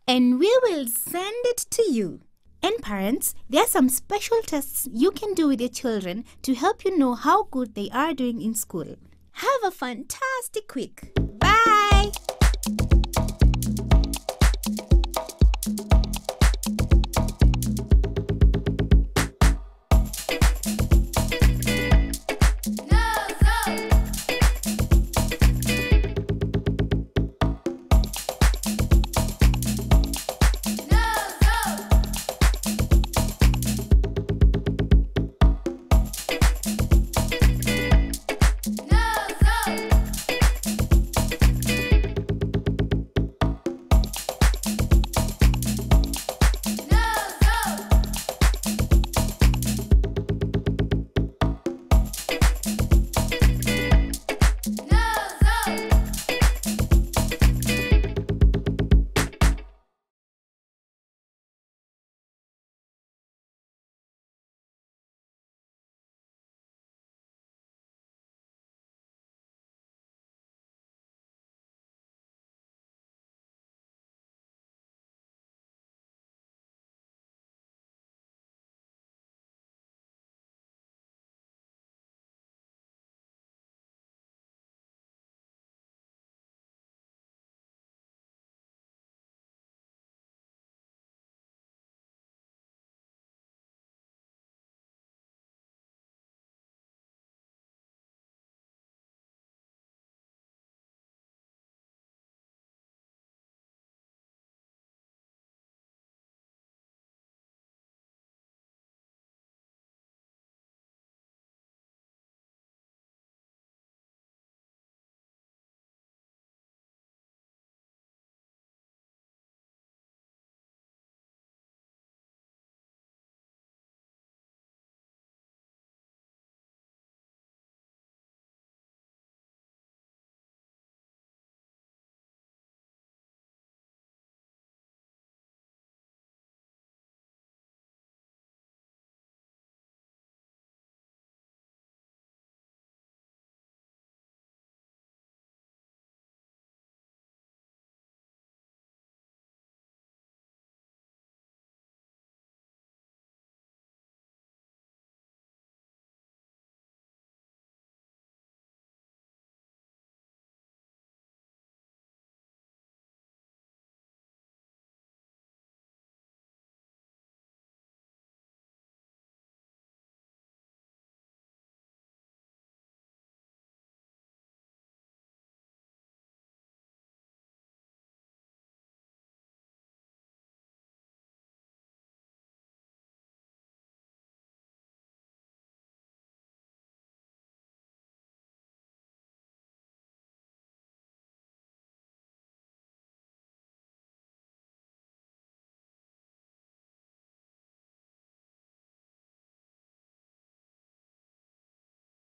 and we will send it to you. And parents, there are some special tests you can do with your children to help you know how good they are doing in school. Have a fantastic week!